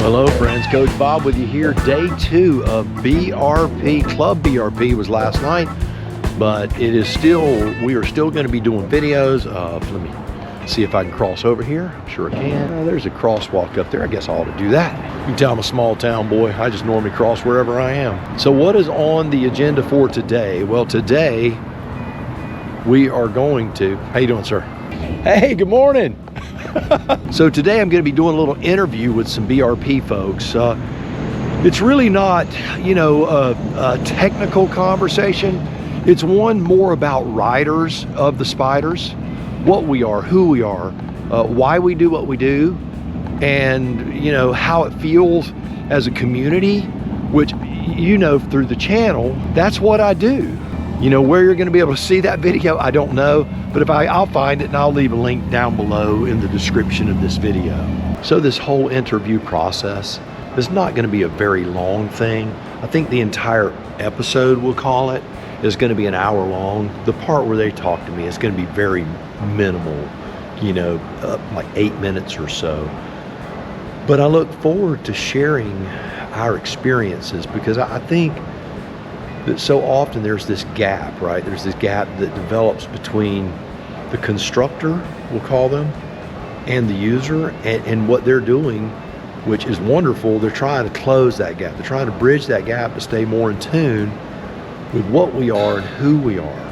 Hello friends, Coach Bob with you here. Day 2 of BRP. Club BRP was last night, but we are still going to be doing videos. Let me see if I can cross over here. I'm sure I can. There's a crosswalk up there. I guess I ought to do that. You can tell I'm a small town boy. I just normally cross wherever I am. So what is on the agenda for today? Well, today we are going to, how you doing, sir? Hey, good morning. So today I'm going to be doing a little interview with some BRP folks. It's really not, a technical conversation. It's one more about riders of the Spyders, what we are, who we are, why we do what we do, and how it feels as a community, which through the channel, that's what I do. Where you're going to be able to see that video, I don't know, but I'll find it and I'll leave a link down below in the description of this video. So this whole interview process is not going to be a very long thing. I think the entire episode, we'll call it, is going to be an hour long. The part where they talk to me is going to be very minimal, like 8 minutes or so. But I look forward to sharing our experiences, because I think that so often there's this gap, right? There's this gap that develops between the constructor, we'll call them, and the user, and what they're doing, which is wonderful. They're trying to close that gap. They're trying to bridge that gap to stay more in tune with what we are and who we are.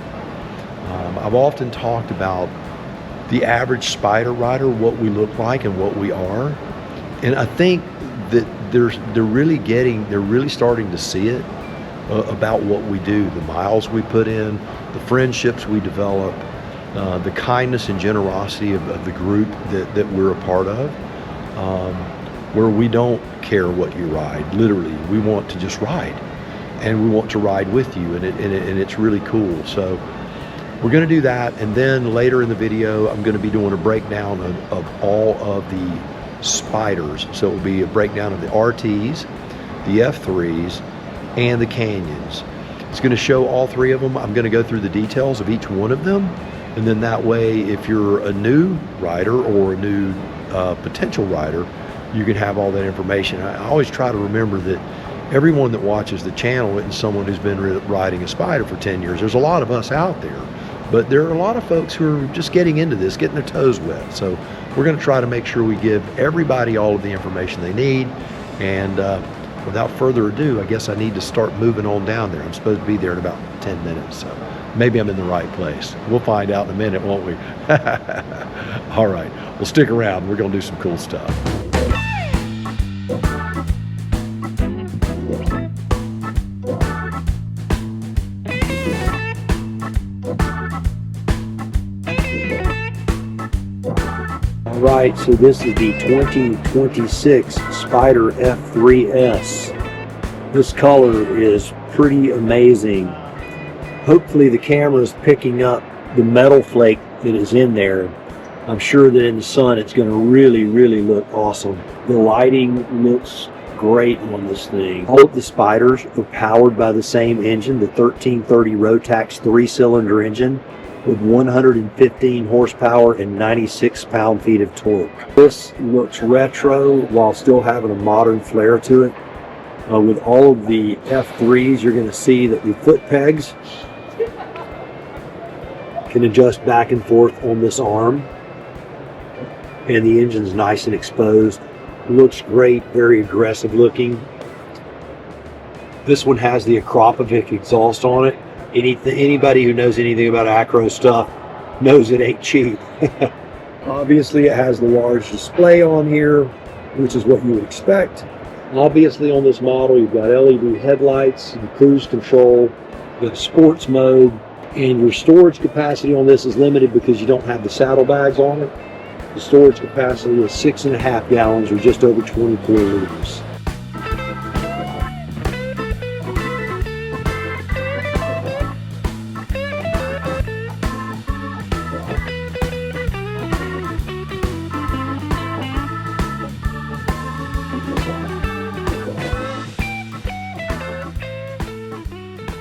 I've often talked about the average Spyder rider, what we look like and what we are. And I think that they're really starting to see it. About what we do, the miles we put in, the friendships we develop, the kindness and generosity of the group that we're a part of, where we don't care what you ride. Literally, we want to just ride, and we want to ride with you, and it's really cool. So we're going to do that, and then later in the video, I'm going to be doing a breakdown of all of the Spyders. So it will be a breakdown of the RTs, the F3s, and the Canyons. It's going to show all three of them. I'm going to go through the details of each one of them, and then that way, if you're a new rider or a new potential rider, you can have all that information. I always try to remember that everyone that watches the channel isn't someone who's been riding a Spyder for 10 years. There's a lot of us out there, but there are a lot of folks who are just getting into this, getting their toes wet. So we're going to try to make sure we give everybody all of the information they need. And without further ado, I guess I need to start moving on down there. I'm supposed to be there in about 10 minutes, so maybe I'm in the right place. We'll find out in a minute, won't we? All right, well, stick around. We're going to do some cool stuff. Right, so this is the 2026 Spyder F3S. This color is pretty amazing. Hopefully the camera is picking up the metal flake that is in there. I'm sure that in the sun it's going to really, really look awesome. The lighting looks great on this thing. All of the Spyders are powered by the same engine, the 1330 Rotax 3-cylinder engine, with 115 horsepower and 96 pound-feet of torque. This looks retro while still having a modern flair to it. With all of the F3s, you're going to see that the foot pegs can adjust back and forth on this arm, and the engine's nice and exposed. It looks great, very aggressive looking. This one has the Akrapovic exhaust on it. Anybody who knows anything about acro stuff knows it ain't cheap. Obviously, it has the large display on here, which is what you would expect. Obviously, on this model, you've got LED headlights, and cruise control, you've got sports mode, and your storage capacity on this is limited because you don't have the saddlebags on it. The storage capacity is 6.5 gallons, or just over 24 liters.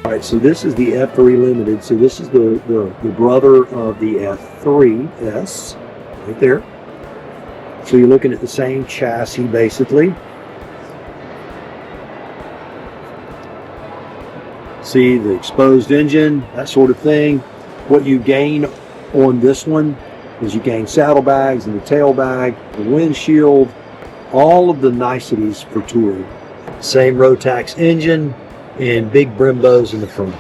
Alright, so this is the F3 Limited. So this is the brother of the F3S, right there. So you're looking at the same chassis basically. See the exposed engine, that sort of thing. What you gain on this one is you gain saddlebags and the tail bag, the windshield, all of the niceties for touring. Same Rotax engine and big Brembos in the front.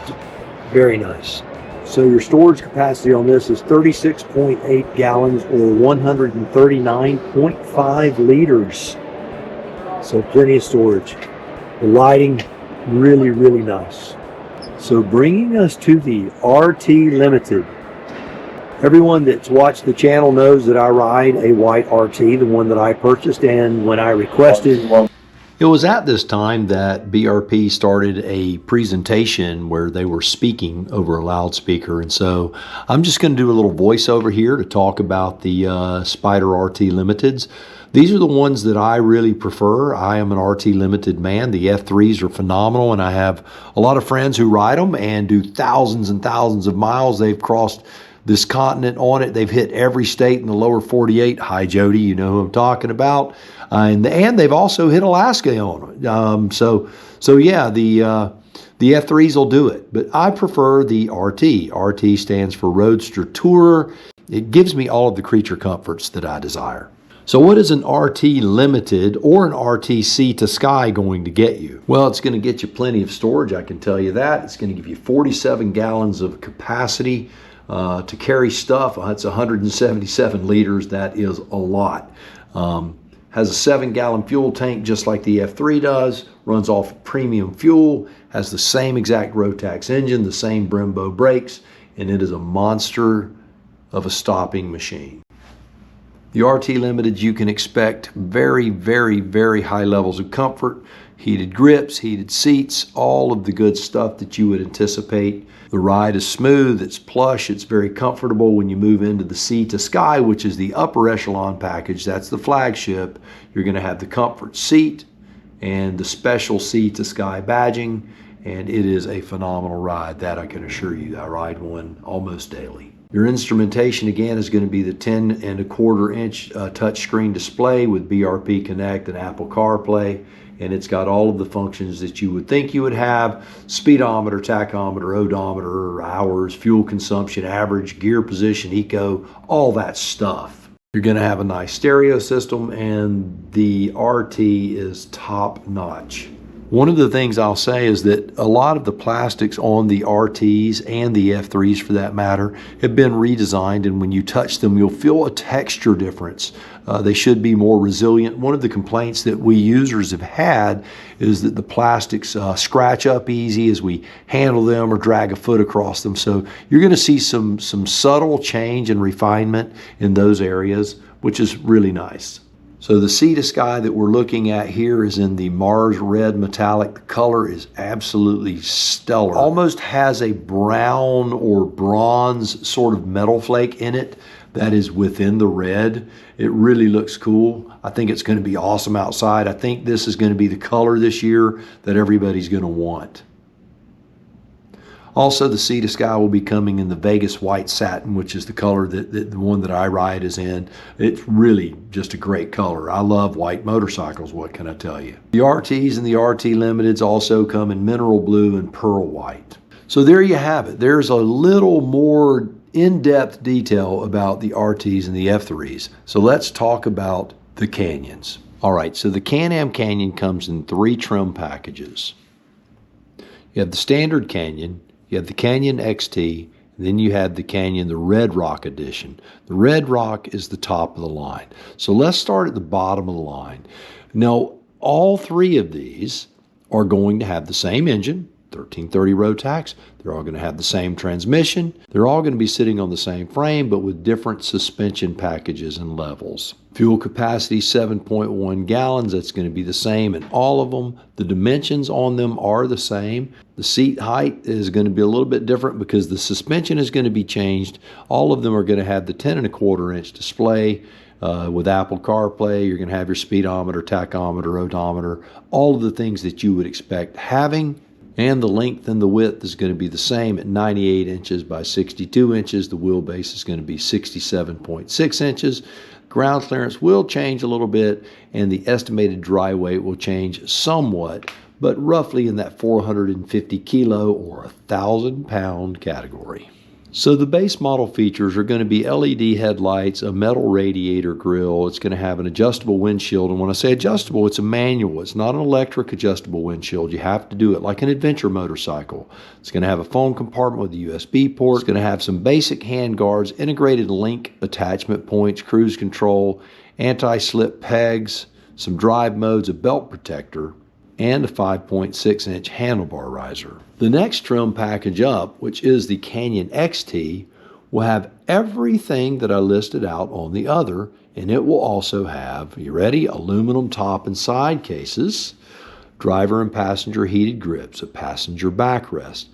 Very nice. So your storage capacity on this is 36.8 gallons or 139.5 liters. So plenty of storage. The lighting, really, really nice. So bringing us to the RT Limited. Everyone that's watched the channel knows that I ride a white RT, the one that I purchased, and when I requested. It was at this time that BRP started a presentation where they were speaking over a loudspeaker, and so I'm just going to do a little voiceover here to talk about the Spyder RT Limiteds. These are the ones that I really prefer. I am an RT Limited man. The F3s are phenomenal, and I have a lot of friends who ride them and do thousands and thousands of miles. They've crossed this continent on it. They've hit every state in the lower 48. Hi, Jody, you know who I'm talking about. And they've also hit Alaska on it. So yeah, the F3s will do it. But I prefer the RT. RT stands for Roadster Tourer. It gives me all of the creature comforts that I desire. So what is an RT Limited or an RT Sea to Sky going to get you? Well, it's going to get you plenty of storage, I can tell you that. It's going to give you 47 gallons of capacity to carry stuff. It's 177 liters. That is a lot. Has a 7-gallon fuel tank just like the F3 does. Runs off premium fuel. Has the same exact Rotax engine, the same Brembo brakes, and it is a monster of a stopping machine. The RT Limited, you can expect very, very, very high levels of comfort, heated grips, heated seats, all of the good stuff that you would anticipate. The ride is smooth, it's plush, it's very comfortable. When you move into the Sea to Sky, which is the upper echelon package, that's the flagship, you're going to have the comfort seat and the special Sea to Sky badging, and it is a phenomenal ride, that I can assure you. I ride one almost daily. Your instrumentation again is going to be the 10.25 inch touchscreen display with BRP Connect and Apple CarPlay, and it's got all of the functions that you would think you would have: speedometer, tachometer, odometer, hours, fuel consumption, average, gear position, eco, all that stuff. You're going to have a nice stereo system, and the RT is top notch. One of the things I'll say is that a lot of the plastics on the RTs and the F3s for that matter have been redesigned, and when you touch them you'll feel a texture difference. They should be more resilient. One of the complaints that we users have had is that the plastics scratch up easy as we handle them or drag a foot across them. So you're going to see some subtle change and refinement in those areas, which is really nice. So the Sea to Sky that we're looking at here is in the Mars Red Metallic. The color is absolutely stellar. Almost has a brown or bronze sort of metal flake in it that is within the red. It really looks cool. I think it's going to be awesome outside. I think this is going to be the color this year that everybody's going to want. Also, the Sea to Sky will be coming in the Vegas white satin, which is the color that the one that I ride is in. It's really just a great color. I love white motorcycles, what can I tell you? The RTs and the RT Limiteds also come in mineral blue and pearl white. So there you have it. There's a little more in-depth detail about the RTs and the F3s. So let's talk about the Canyons. All right, so the Can-Am Canyon comes in 3 trim packages. You have the standard Canyon, you have the Canyon XT, and then you have the Canyon, the Red Rock edition. The Red Rock is the top of the line. So let's start at the bottom of the line. Now, all 3 of these are going to have the same engine, 1330 Rotax. They're all going to have the same transmission. They're all going to be sitting on the same frame, but with different suspension packages and levels. Fuel capacity 7.1 gallons. That's going to be the same in all of them. The dimensions on them are the same. The seat height is going to be a little bit different because the suspension is going to be changed. All of them are going to have the 10.25 inch display. With Apple CarPlay, you're going to have your speedometer, tachometer, odometer, all of the things that you would expect having. And the length and the width is going to be the same at 98 inches by 62 inches. The wheelbase is going to be 67.6 inches. Ground clearance will change a little bit, and the estimated dry weight will change somewhat, but roughly in that 450 kilo or 1,000-pound category. So the base model features are going to be LED headlights, a metal radiator grille. It's going to have an adjustable windshield. And when I say adjustable, it's a manual. It's not an electric adjustable windshield. You have to do it like an adventure motorcycle. It's going to have a phone compartment with a USB port. It's going to have some basic hand guards, integrated link attachment points, cruise control, anti-slip pegs, some drive modes, a belt protector, and a 5.6-inch handlebar riser. The next trim package up, which is the Canyon XT, will have everything that I listed out on the other, and it will also have, you ready, aluminum top and side cases, driver and passenger heated grips, a passenger backrest,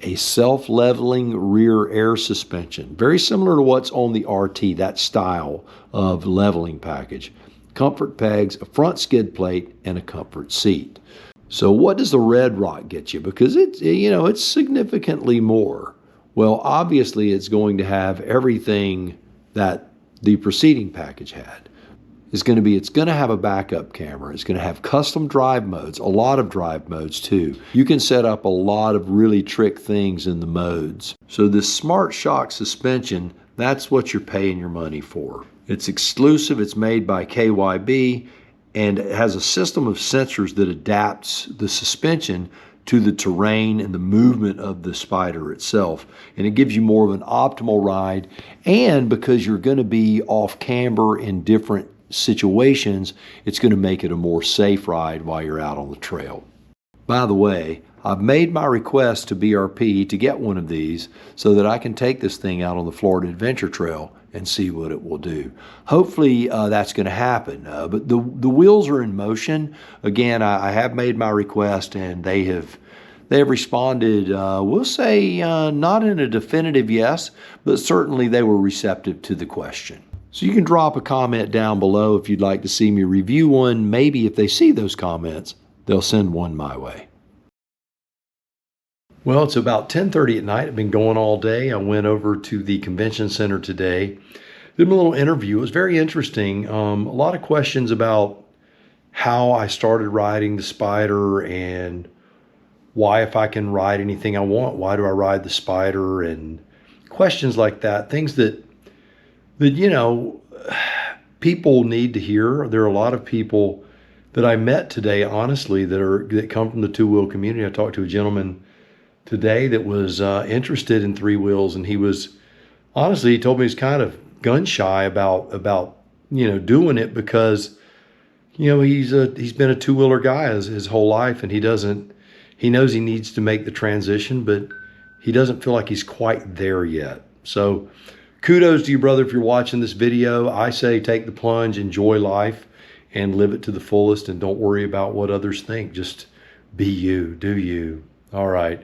a self-leveling rear air suspension, very similar to what's on the RT, that style of leveling package, comfort pegs, a front skid plate, and a comfort seat. So what does the Red Rock get you? Because it's significantly more. Well, obviously it's going to have everything that the preceding package had. It's going to have a backup camera. It's going to have custom drive modes, a lot of drive modes too. You can set up a lot of really trick things in the modes. So this Smart Shock suspension, that's what you're paying your money for. It's exclusive, it's made by KYB, and it has a system of sensors that adapts the suspension to the terrain and the movement of the Spyder itself. And it gives you more of an optimal ride. And because you're going to be off camber in different situations, it's going to make it a more safe ride while you're out on the trail. By the way, I've made my request to BRP to get one of these so that I can take this thing out on the Florida Adventure Trail and see what it will do. Hopefully that's going to happen. But the wheels are in motion. Again, I have made my request, and they have responded, we'll say not in a definitive yes, but certainly they were receptive to the question. So you can drop a comment down below if you'd like to see me review one. Maybe if they see those comments, they'll send one my way. Well, it's about 10:30 at night. I've been going all day. I went over to the convention center today, did a little interview. It was very interesting. A lot of questions about how I started riding the Spyder and why, if I can ride anything I want, why do I ride the Spyder, and questions like that. Things that people need to hear. There are a lot of people that I met today, honestly, that come from the two-wheel community. I talked to a gentleman today that was interested in three wheels, and he told me he's kind of gun shy about doing it because he's been a two-wheeler guy his whole life, and he knows he needs to make the transition, but he doesn't feel like he's quite there yet. So kudos to you, brother, if you're watching this video. I say take the plunge, enjoy life, and live it to the fullest, and don't worry about what others think. Just be you, do you. All right.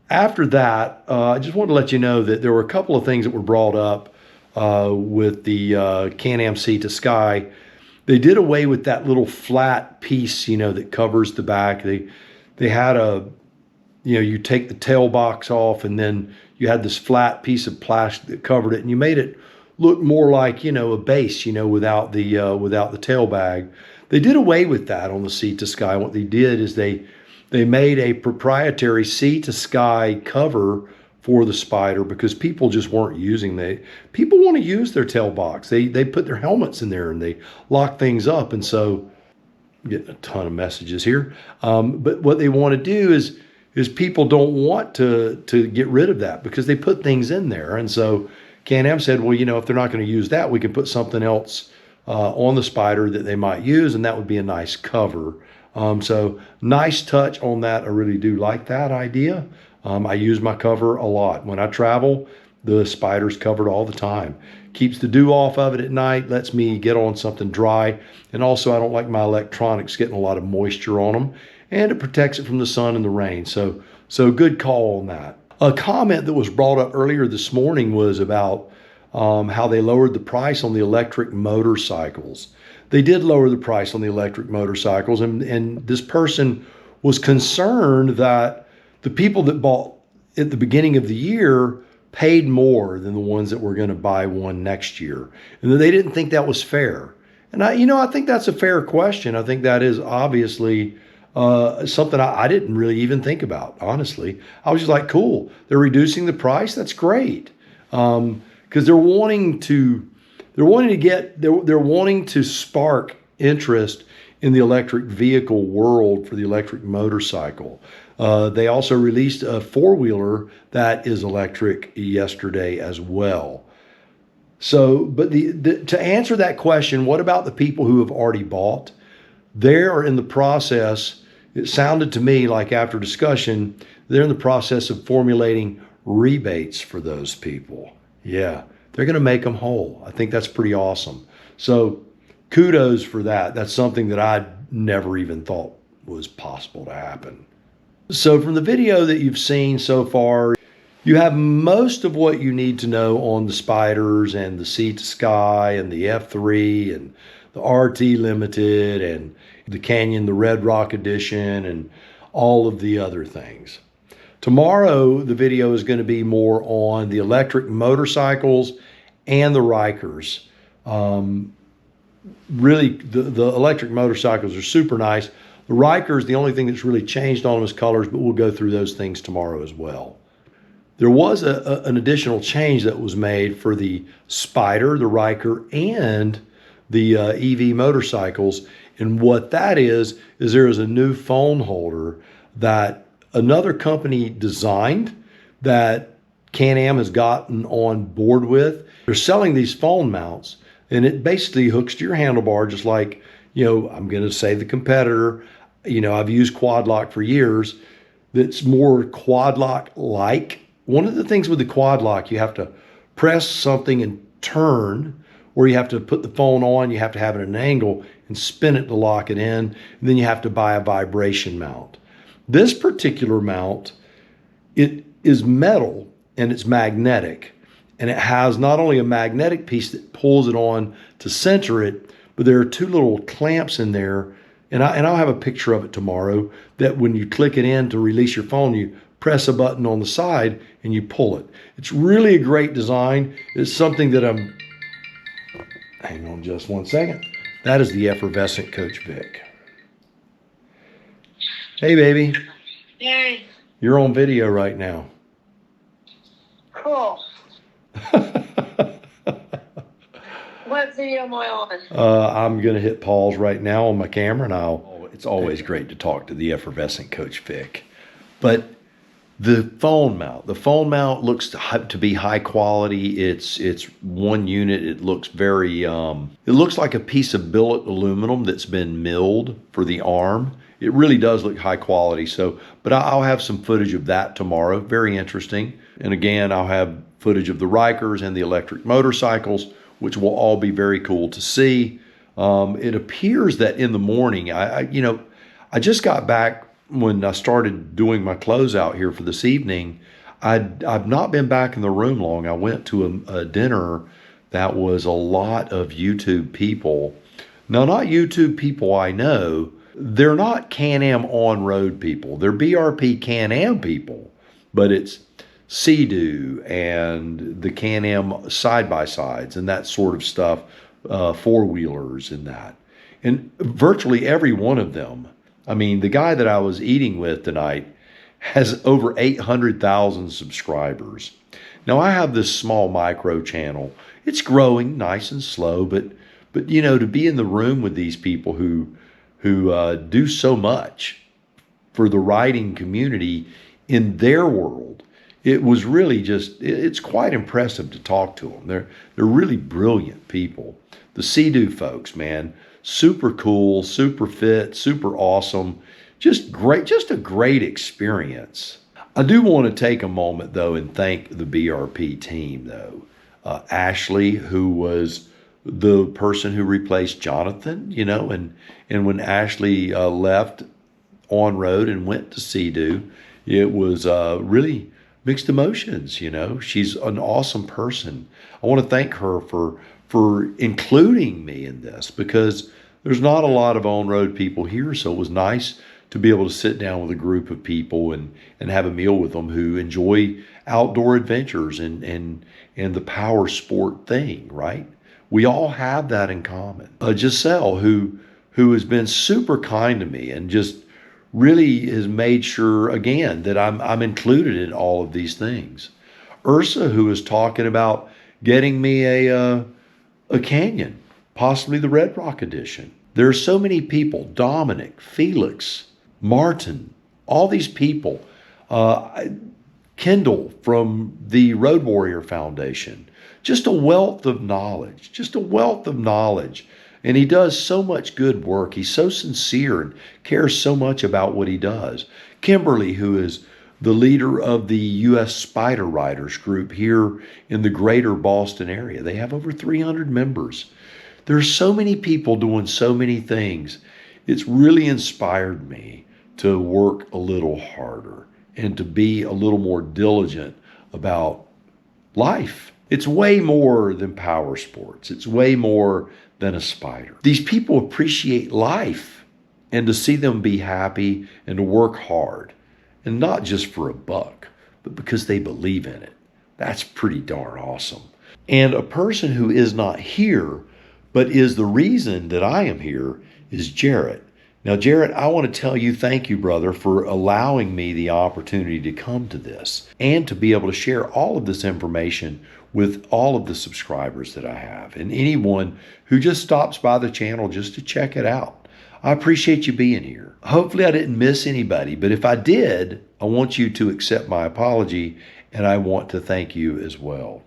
After that, I just wanted to let you know that there were a couple of things that were brought up with the Can-Am Sea to Sky. They did away with that little flat piece, that covers the back. They had you take the tail box off, and then you had this flat piece of plastic that covered it, and you made it look more like, a base, without the tail bag. They did away with that on the Sea to Sky. What they did is they made a proprietary Sea to Sky cover for the Spyder because people just weren't using it. People want to use their tail box. They put their helmets in there and they lock things up. And so I'm getting a ton of messages here. But what they want to do is people don't want to get rid of that because they put things in there. And so Can-Am said, well, if they're not going to use that, we can put something else on the Spyder that they might use, and that would be a nice cover. So nice touch on that. I really do like that idea. I use my cover a lot. When I travel, the Spyder's covered all the time. Keeps the dew off of it at night, lets me get on something dry. And also I don't like my electronics getting a lot of moisture on them. And it protects it from the sun and the rain. So good call on that. A comment that was brought up earlier this morning was about how they lowered the price on the electric motorcycles. They did lower the price on the electric motorcycles, and this person was concerned that the people that bought at the beginning of the year paid more than the ones that were going to buy one next year, and that they didn't think that was fair. And I think that's a fair question. I think that is obviously something I didn't really even think about, honestly. I was just like, cool, they're reducing the price. That's great. Because they're wanting to spark interest in the electric vehicle world for the electric motorcycle. They also released a four-wheeler that is electric yesterday as well. So, but to answer that question, what about the people who have already bought? They are in the process, it sounded to me like after discussion, they're in the process of formulating rebates for those people. Yeah, they're going to make them whole. I think that's pretty awesome. So kudos for that. That's something that I never even thought was possible to happen. So from the video that you've seen so far, you have most of what you need to know on the Spyders and the Sea to Sky and the F3 and the RT Limited and the Canyon, the Red Rock Edition, and all of the other things. Tomorrow, the video is going to be more on the electric motorcycles and the Rikers. Really, the electric motorcycles are super nice. The Rikers, the only thing that's really changed on them is colors, but we'll go through those things tomorrow as well. There was an additional change that was made for the Spyder, the Riker, and the EV motorcycles. And what that is there is a new phone holder that another company designed that CANAM has gotten on board with. They're selling these phone mounts, and it basically hooks to your handlebar, just like, I'm going to say the competitor. I've used quad lock for years. That's more quad lock like. One of the things with the quad lock, you have to press something and turn, or you have to put the phone on, you have to have it at an angle and spin it to lock it in, and then you have to buy a vibration mount. This particular mount, it is metal and it's magnetic, and it has not only a magnetic piece that pulls it on to center it, but there are two little clamps in there, and I'll have a picture of it tomorrow, that when you click it in to release your phone, you press a button on the side and you pull it. It's really a great design. It's something that hang on just one second. That is the effervescent Coach Vic. Hey, baby. Hey. You're on video right now. Cool. What video am I on? I'm going to hit pause right now on my camera, and it's always great to talk to the effervescent Coach Vic. But the phone mount looks to be high quality. It's one unit. It looks very, it looks like a piece of billet aluminum that's been milled for the arm. It really does look high quality. So, but I'll have some footage of that tomorrow. Very interesting. And again, I'll have footage of the Rikers and the electric motorcycles, which will all be very cool to see. It appears that in the morning, I just got back when I started doing my closeout here for this evening. I've not been back in the room long. I went to a dinner that was a lot of YouTube people. Now, not YouTube people I know. They're not Can-Am on-road people. They're BRP Can-Am people, but it's Sea-Doo and the Can-Am side-by-sides and that sort of stuff, four-wheelers and that. And virtually every one of them, I mean, the guy that I was eating with tonight has over 800,000 subscribers. Now, I have this small micro channel. It's growing nice and slow, but to be in the room with these people who do so much for the riding community in their world, it was really it's quite impressive to talk to them. They're really brilliant people. The Sea-Doo folks, man, super cool, super fit, super awesome. Just a great experience. I do want to take a moment, though, and thank the BRP team, though. Ashley, who was the person who replaced Jonathan, and when Ashley left on road and went to Sea-Doo, it was really mixed emotions. She's an awesome person. I want to thank her for including me in this, because there's not a lot of on-road people here, so it was nice to be able to sit down with a group of people and have a meal with them who enjoy outdoor adventures and the power sport thing, right? We all have that in common. Giselle, who has been super kind to me and just really has made sure, again, that I'm included in all of these things. Ursa, who is talking about getting me a Canyon, possibly the Red Rock edition. There are so many people, Dominic, Felix, Martin, all these people, Kendall from the Road Warrior Foundation, just a wealth of knowledge, And he does so much good work. He's so sincere and cares so much about what he does. Kimberly, who is the leader of the U.S. Spider Riders group here in the greater Boston area. They have over 300 members. There's so many people doing so many things. It's really inspired me to work a little harder and to be a little more diligent about life. It's way more than power sports. It's way more than a spider. These people appreciate life, and to see them be happy and to work hard. And not just for a buck, but because they believe in it. That's pretty darn awesome. And a person who is not here, but is the reason that I am here, is Jarrett. Now, Jarrett, I want to tell you thank you, brother, for allowing me the opportunity to come to this and to be able to share all of this information with all of the subscribers that I have and anyone who just stops by the channel just to check it out. I appreciate you being here. Hopefully I didn't miss anybody, but if I did, I want you to accept my apology, and I want to thank you as well.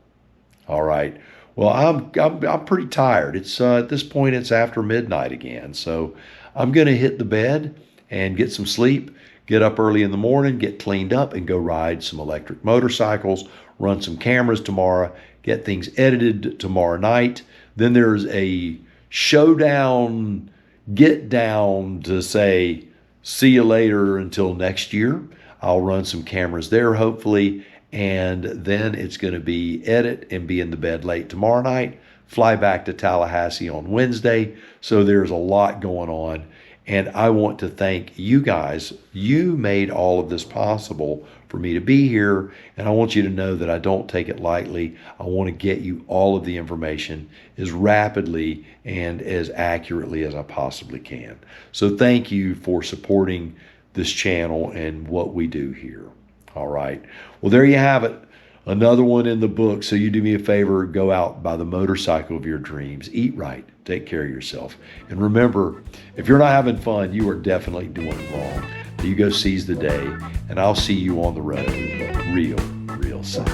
All right. Well, I'm pretty tired. It's at this point it's after midnight again, so I'm going to hit the bed and get some sleep, get up early in the morning, get cleaned up, and go ride some electric motorcycles, run some cameras tomorrow, get things edited tomorrow night. Then there's a showdown get down to say, see you later until next year. I'll run some cameras there, hopefully, and then it's going to be edit and be in the bed late tomorrow night, fly back to Tallahassee on Wednesday. So there's a lot going on, and I want to thank you guys. You made all of this possible for me to be here, and I want you to know that I don't take it lightly. I want to get you all of the information as rapidly and as accurately as I possibly can. So thank you for supporting this channel and what we do here. All right. Well, there you have it. Another one in the book. So you do me a favor, go out, buy the motorcycle of your dreams, eat right, take care of yourself. And remember, if you're not having fun, you are definitely doing it wrong. You go seize the day, and I'll see you on the road real soon.